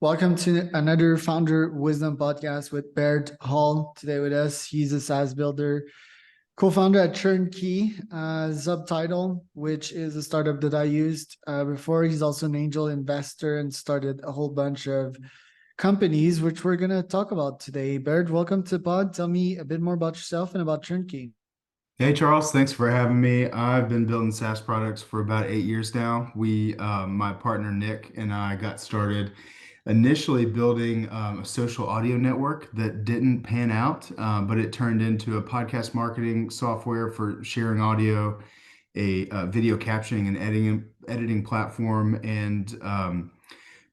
Welcome to another Founder Wisdom podcast with Bir Hall. Today with us, he's a SaaS builder, co-founder at ChurnKey, Subtitle, which is a startup that I used before. He's also an angel investor and started a whole bunch of companies, which we're going to talk about today. Baird, welcome to the pod. Tell me a bit more about yourself and about ChurnKey. Hey Charles, thanks for having me. I've been building SaaS products for about 8 years now. My partner Nick and I got started initially building a social audio network that didn't pan out, but it turned into a podcast marketing software for sharing audio, a video captioning and editing platform, and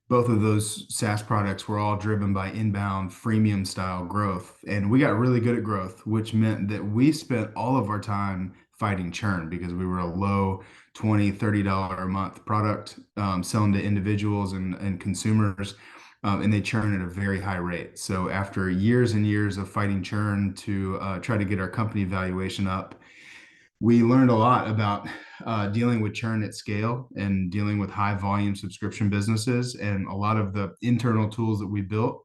both of those SaaS products were all driven by inbound freemium style growth. And we got really good at growth, which meant that we spent all of our time fighting churn because we were a low $20, $30 a month product selling to individuals and consumers. And they churn at a very high rate. So after years and years of fighting churn to try to get our company valuation up, we learned a lot about dealing with churn at scale and dealing with high volume subscription businesses. And a lot of the internal tools that we built,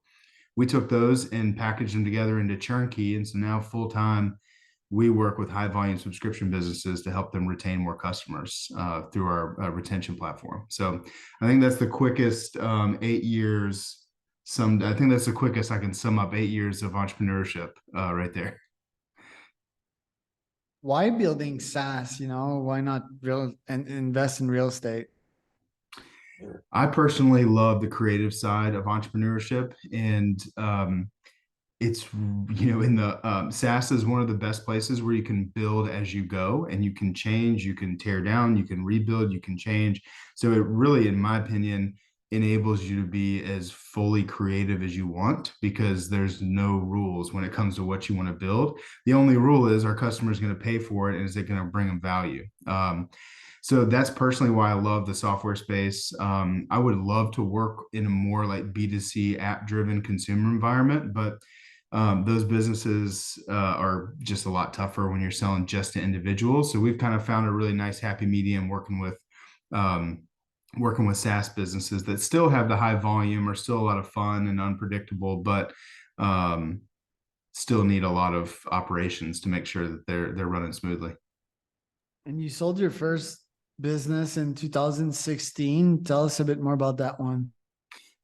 we took those and packaged them together into ChurnKey. And so now full time, we work with high volume subscription businesses to help them retain more customers through our retention platform. So I think that's the quickest 8 years. I think that's the quickest I can sum up 8 years of entrepreneurship right there. Why building SaaS? Why not real and invest in real estate? I personally love the creative side of entrepreneurship, and it's in the SaaS is one of the best places where you can build as you go, and you can change, you can tear down, you can rebuild, you can change. So it really, in my opinion, enables you to be as fully creative as you want because there's no rules when it comes to what you want to build. The only rule is our customer is going to pay for it, and is it going to bring them value? So that's personally why I love the software space. I would love to work in a more like B2C app driven consumer environment, but those businesses are just a lot tougher when you're selling just to individuals. So we've kind of found a really nice happy medium working with SaaS businesses that still have the high volume, are still a lot of fun and unpredictable, but still need a lot of operations to make sure that they're running smoothly. And you sold your first business in 2016. Tell us a bit more about that one.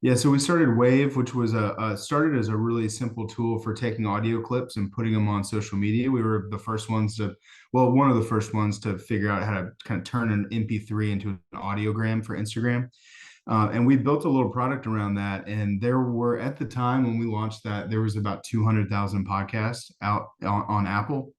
Yeah, so we started Wave, which was started as a really simple tool for taking audio clips and putting them on social media. We were the first ones one of the first ones to figure out how to kind of turn an MP3 into an audiogram for Instagram. And we built a little product around that. And there were, at the time when we launched that, there was about 200,000 podcasts out on Apple.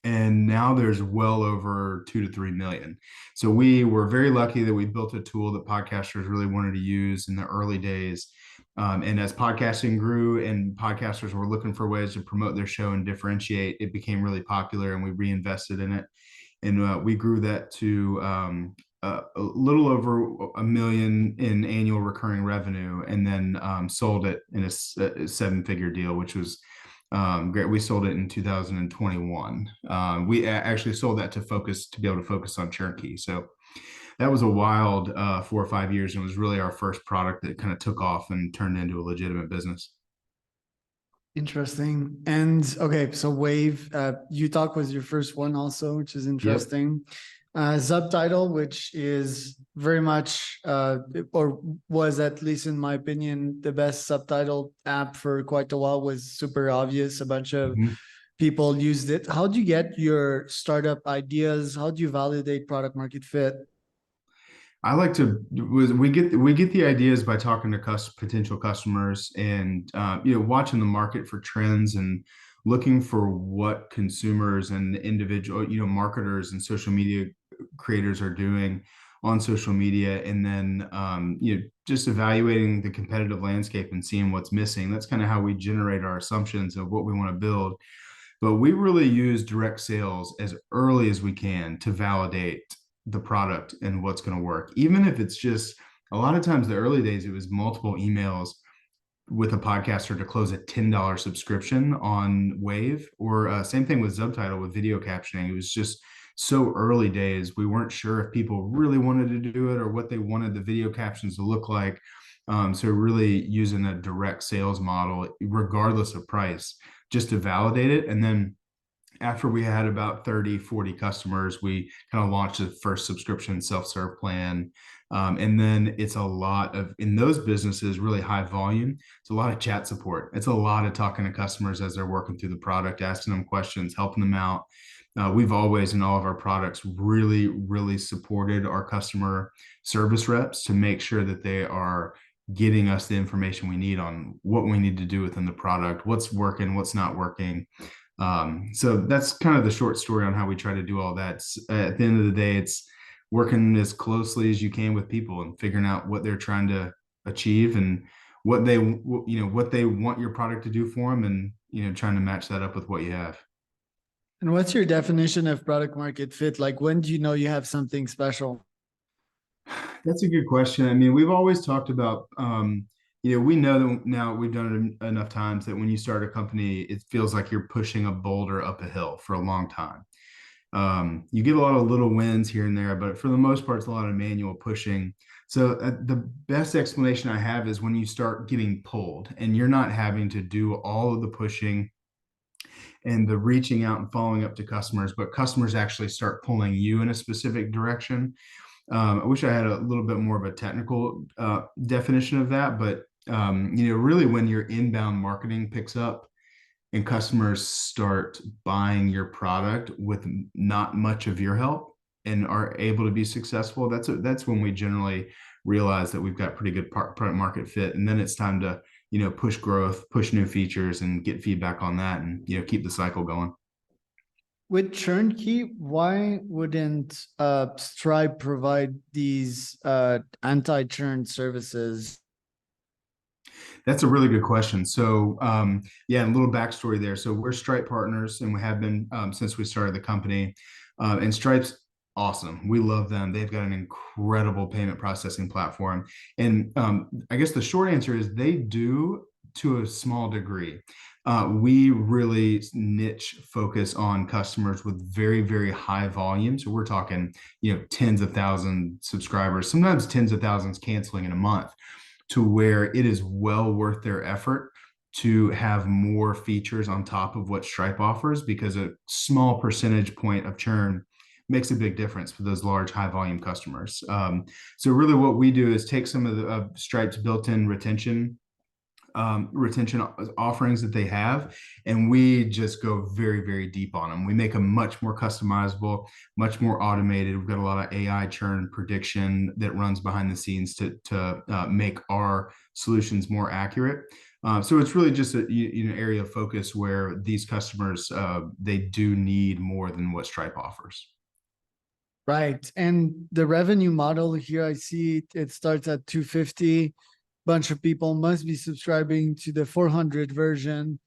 And now there's well over 2 to 3 million. So we were very lucky that we built a tool that podcasters really wanted to use in the early days. And as podcasting grew and podcasters were looking for ways to promote their show and differentiate, it became really popular, and we reinvested in it. And we grew that to a little over 1 million in annual recurring revenue, and then sold it in a seven-figure deal, which was great. We sold it in 2021. We actually sold that to be able to focus on ChurnKey. So that was a wild 4 or 5 years, and it was really our first product that kind of took off and turned into a legitimate business. Interesting. And okay, so Wave, UTalk was your first one also, which is Yep. interesting. Subtitle, which is very much, or was at least in my opinion, the best subtitle app for quite a while, was super obvious. A bunch of Mhm. people used it. How do you get your startup ideas? How do you validate product market fit? I like to we get the ideas by talking to potential customers and watching the market for trends and looking for what consumers and individual marketers and social media creators are doing on social media, and then just evaluating the competitive landscape and seeing what's missing. That's kind of how we generate our assumptions of what we want to build. But we really use direct sales as early as we can to validate the product and what's going to work. Even if it's just, a lot of times the early days, it was multiple emails with a podcaster to close a $10 subscription on Wave, or same thing with Subtitle with video captioning. It was just so early days, we weren't sure if people really wanted to do it or what they wanted the video captions to look like. So really using a direct sales model, regardless of price, just to validate it. And then after we had about 30, 40 customers, we kind of launched the first subscription self-serve plan. And then it's a lot of, in those businesses, really high volume. It's a lot of chat support. It's a lot of talking to customers as they're working through the product, asking them questions, helping them out. We've always, in all of our products, really, really supported our customer service reps to make sure that they are getting us the information we need on what we need to do within the product, what's working, what's not working. So that's kind of the short story on how we try to do all that. At the end of the day, it's working as closely as you can with people and figuring out what they're trying to achieve and what they, what they want your product to do for them, and, trying to match that up with what you have. And what's your definition of product market fit? Like, when do you know you have something special? That's a good question. I mean, we've always talked about, we know that now we've done it enough times that when you start a company, it feels like you're pushing a boulder up a hill for a long time. You get a lot of little wins here and there, but for the most part, it's a lot of manual pushing. So the best explanation I have is when you start getting pulled and you're not having to do all of the pushing and the reaching out and following up to customers, but customers actually start pulling you in a specific direction. I wish I had a little bit more of a technical definition of that, but really when your inbound marketing picks up and customers start buying your product with not much of your help and are able to be successful, that's when we generally realize that we've got pretty good product market fit. And then it's time to, push growth, push new features, and get feedback on that, and, keep the cycle going. With ChurnKey, why wouldn't Stripe provide these anti-churn services? That's a really good question. So, yeah, a little backstory there. So we're Stripe partners, and we have been since we started the company. And Stripe's awesome. We love them. They've got an incredible payment processing platform. And I guess the short answer is they do, to a small degree. We really niche focus on customers with very, very high volume. So we're talking, tens of thousands subscribers, sometimes tens of thousands canceling in a month, to where it is well worth their effort to have more features on top of what Stripe offers, because a small percentage point of churn makes a big difference for those large high volume customers. So really what we do is take some of the Stripe's built-in retention offerings that they have, and we just go very, very deep on them. We make them much more customizable, much more automated. We've got a lot of AI churn prediction that runs behind the scenes to make our solutions more accurate. So it's really just an area of focus where these customers, they do need more than what Stripe offers. Right. And the revenue model here, I see it starts at 250. Bunch of people must be subscribing to the 400 version.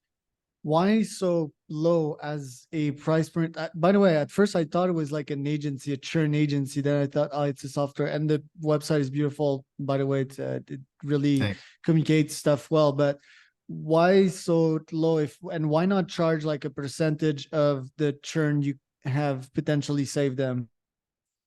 Why so low as a price point? By the way, at first I thought it was like an agency, a churn agency. Then I thought, oh, it's a software, and the website is beautiful. By the way, it really communicates stuff well. But why so low? And why not charge like a percentage of the churn you have potentially saved them?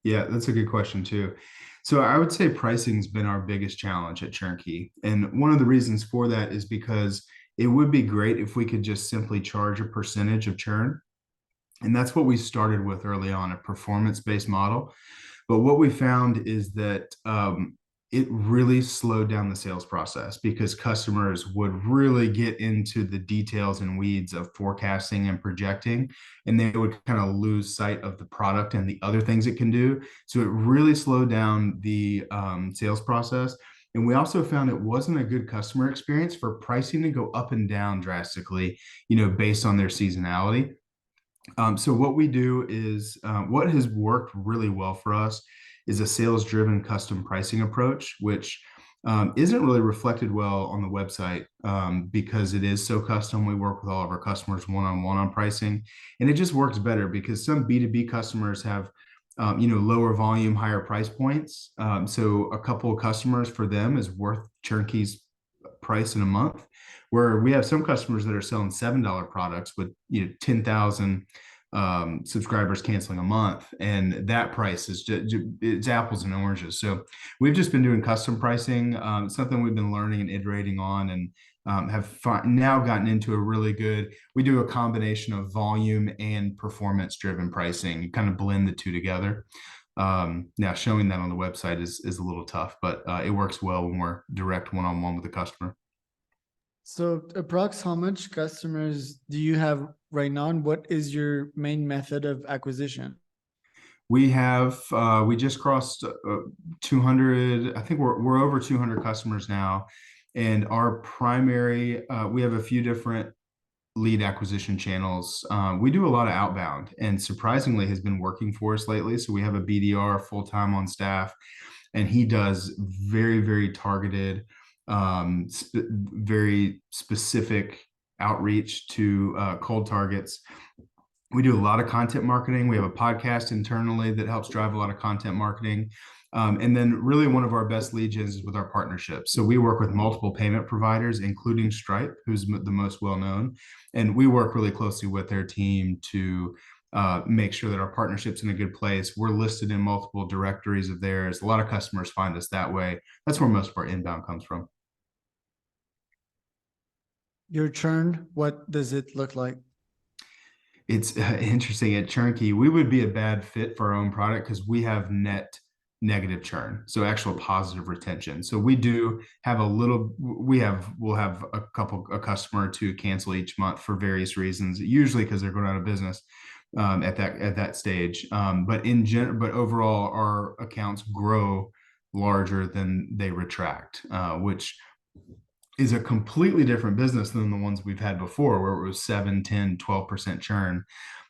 Yeah, that's a good question too. So I would say pricing's been our biggest challenge at ChurnKey. And one of the reasons for that is because it would be great if we could just simply charge a percentage of churn. And that's what we started with early on, a performance-based model. But what we found is that it really slowed down the sales process, because customers would really get into the details and weeds of forecasting and projecting, and they would kind of lose sight of the product and the other things it can do. So it really slowed down the sales process. And we also found it wasn't a good customer experience for pricing to go up and down drastically, based on their seasonality. So what we do is, what has worked really well for us is a sales-driven custom pricing approach, which isn't really reflected well on the website because it is so custom. We work with all of our customers one-on-one on pricing, and it just works better because some B2B customers have lower volume, higher price points. So a couple of customers for them is worth ChurnKey's price in a month, where we have some customers that are selling $7 products with 10,000 subscribers canceling a month, and that price is just, it's apples and oranges. So we've just been doing custom pricing, something we've been learning and iterating on, and have now gotten into a really good, we do a combination of volume and performance driven pricing. You kind of blend the two together. Now showing that on the website is a little tough, but it works well when we're direct one-on-one with the customer. So approx how much customers do you have right now, and what is your main method of acquisition? We have we just crossed 200. I think we're over 200 customers now, and our primary we have a few different lead acquisition channels. We do a lot of outbound, and surprisingly has been working for us lately. So we have a BDR full time on staff, and he does very targeted, very specific outreach to cold targets. We do a lot of content marketing. We have a podcast internally that helps drive a lot of content marketing. And then really one of our best lead gens is with our partnerships. So we work with multiple payment providers, including Stripe, who's the most well-known. And we work really closely with their team to make sure that our partnership's in a good place. We're listed in multiple directories of theirs. A lot of customers find us that way. That's where most of our inbound comes from. Your churn, what does it look like? It's interesting. At ChurnKey, we would be a bad fit for our own product because we have net negative churn, so actual positive retention. So we do have we'll have a customer to cancel each month for various reasons, usually because they're going out of business at that stage. But overall, our accounts grow larger than they retract, which is a completely different business than the ones we've had before, where it was 7, 10, 12% churn,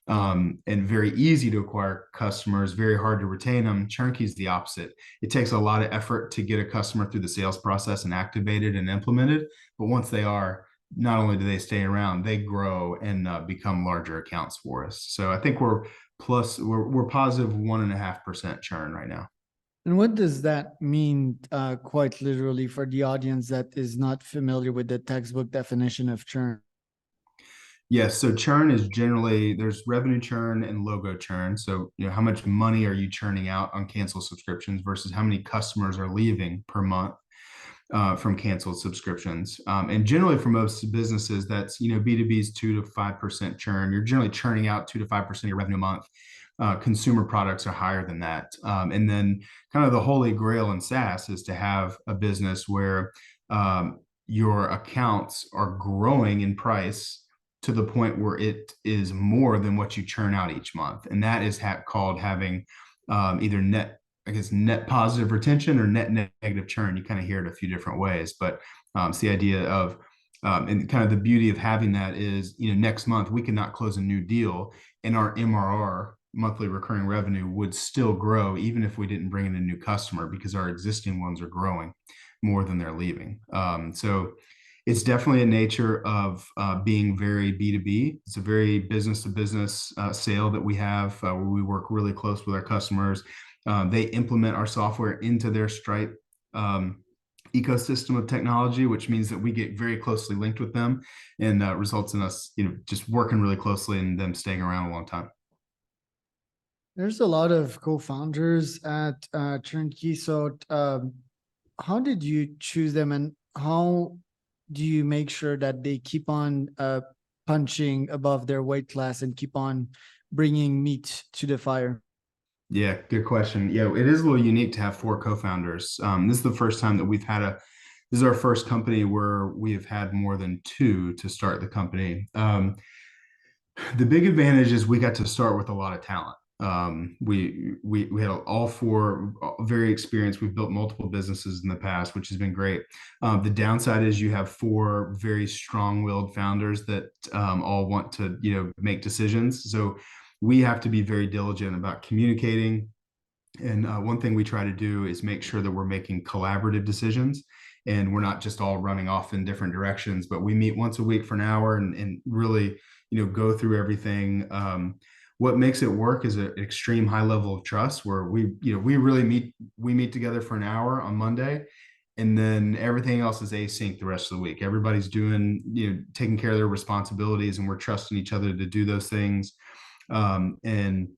and very easy to acquire customers, very hard to retain them. ChurnKey is the opposite. It takes a lot of effort to get a customer through the sales process and activated and implemented. But once they are, not only do they stay around, they grow and become larger accounts for us. So I think we're positive 1.5% churn right now. And what does that mean, quite literally, for the audience that is not familiar with the textbook definition of churn? Yes, so churn is generally, there's revenue churn and logo churn. So, how much money are you churning out on canceled subscriptions versus how many customers are leaving per month from canceled subscriptions. And generally for most businesses, that's, B2B's 2 to 5% churn. You're generally churning out 2 to 5% of your revenue a month. Consumer products are higher than that. And then kind of the holy grail in SaaS is to have a business where your accounts are growing in price to the point where it is more than what you churn out each month. And that is called having either net positive retention or net negative churn. You kind of hear it a few different ways, but it's the idea of, and kind of the beauty of having that is, next month we cannot close a new deal and our MRR, monthly recurring revenue, would still grow even if we didn't bring in a new customer, because our existing ones are growing more than they're leaving. So it's definitely a nature of being very B2B. It's a very business to business sale that we have, where we work really close with our customers. They implement our software into their Stripe ecosystem of technology, which means that we get very closely linked with them, and results in us, just working really closely and them staying around a long time. There's a lot of co-founders at ChurnKey. So how did you choose them, and how do you make sure that they keep on punching above their weight class and keep on bringing meat to the fire? Yeah, good question. Yeah, it is a little unique to have 4 co-founders. This is the first time that this is our first company where we have had more than 2 to start the company. The big advantage is we got to start with a lot of talent. We had all 4 very experienced. We've built multiple businesses in the past, which has been great. The downside is you have 4 very strong-willed founders that all want to, make decisions. So we have to be very diligent about communicating. And one thing we try to do is make sure that we're making collaborative decisions, and we're not just all running off in different directions, but we meet once a week for an hour and really, go through everything. What makes it work is an extreme high level of trust, where we meet together for an hour on Monday, and then everything else is async the rest of the week. Everybody's doing, taking care of their responsibilities, and we're trusting each other to do those things. And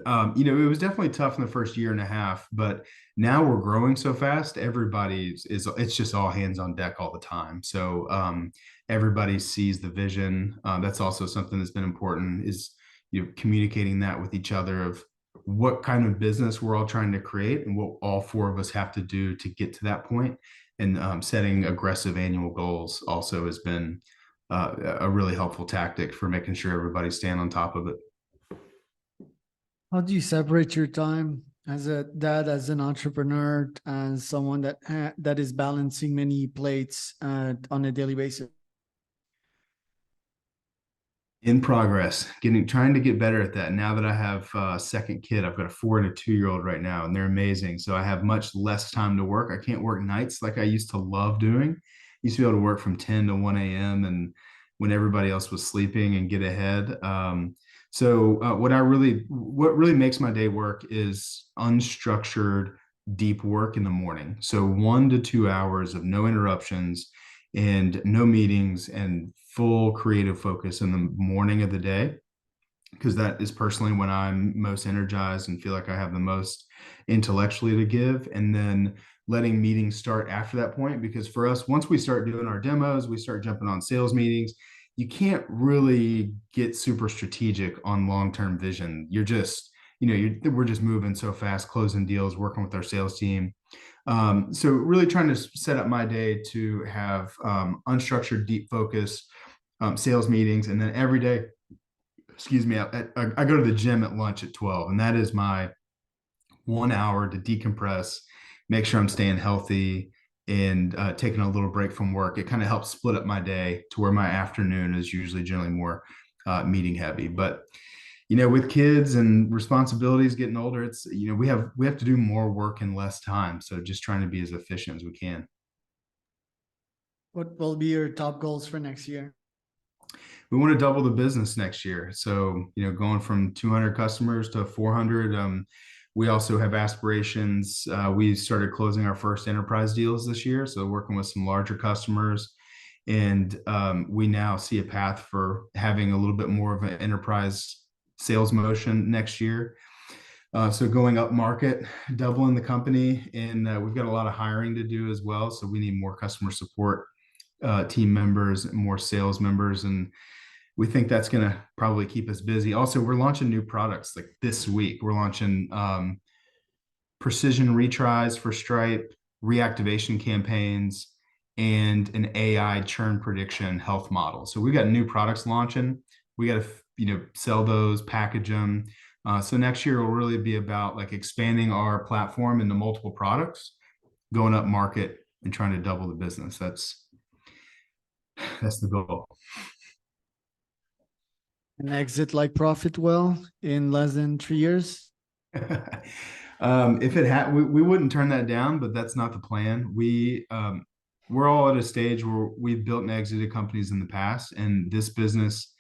it was definitely tough in the first year and a half, but now we're growing so fast. It's just all hands on deck all the time. So everybody sees the vision. That's also something that's been important is communicating that with each other of what kind of business we're all trying to create and what all four of us have to do to get to that point. And setting aggressive annual goals also has been a really helpful tactic for making sure everybody's staying on top of it. How do you separate your time as a dad, as an entrepreneur, as someone that is balancing many plates on a daily basis? In progress, trying to get better at that. Now that I have a second kid, I've got a 4 and a 2-year-old right now, and they're amazing. So I have much less time to work. I can't work nights like I used to love doing. Used to be able to work from 10 to 1 a.m. and when everybody else was sleeping and get ahead. What really makes my day work is unstructured, deep work in the morning. So 1 to 2 hours of no interruptions and no meetings and full creative focus in the morning of the day, because that is personally when I'm most energized and feel like I have the most intellectually to give. And then letting meetings start after that point, because for us, once we start doing our demos, we start jumping on sales meetings. You can't really get super strategic on long-term vision. We're just moving so fast, closing deals, working with our sales team. So really trying to set up my day to have unstructured, deep focus sales meetings. And then every day, I go to the gym at lunch at 12, and that is my 1 hour to decompress, make sure I'm staying healthy and taking a little break from work. It kind of helps split up my day to where my afternoon is usually generally more meeting heavy. But with kids and responsibilities getting older, it's we have to do more work in less time. So just trying to be as efficient as we can. What will be your top goals for next year? We want to double the business next year. So, going from 200 customers to 400. We also have aspirations. We started closing our first enterprise deals this year. So working with some larger customers. And we now see a path for having a little bit more of an enterprise sales motion next year. So going up market, doubling the company. And we've got a lot of hiring to do as well. So we need more customer support team members, more sales members. And we think that's going to probably keep us busy. Also, we're launching new products like this week. We're launching precision retries for Stripe, reactivation campaigns, and an AI churn prediction health model. So we've got new products launching. We got to sell those, package them. So next year will really be about like expanding our platform into multiple products, going up market, and trying to double the business. That's the goal. An exit like profit well in less than 3 years? If it had, we wouldn't turn that down, but that's not the plan. We're all at a stage where we've built and exited companies in the past, and this business,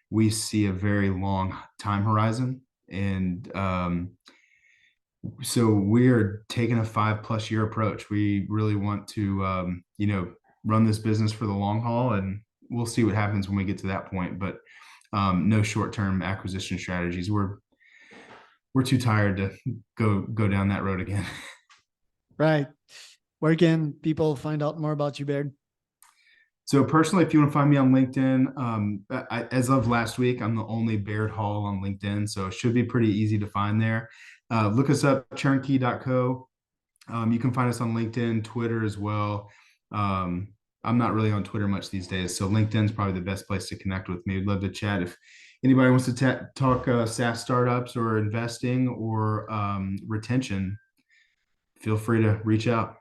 we see a very long time horizon. And so we're taking a 5+ year approach. We really want to, run this business for the long haul, and we'll see what happens when we get to that point. But no short-term acquisition strategies. We're too tired to go down that road again. Right. Where can people find out more about you, Baird? So personally, if you want to find me on LinkedIn, as of last week, I'm the only Baird Hall on LinkedIn, so it should be pretty easy to find there. Look us up, churnkey.co. You can find us on LinkedIn, Twitter as well. I'm not really on Twitter much these days, so LinkedIn's probably the best place to connect with me. I'd love to chat. If anybody wants to talk SaaS startups or investing or retention, feel free to reach out.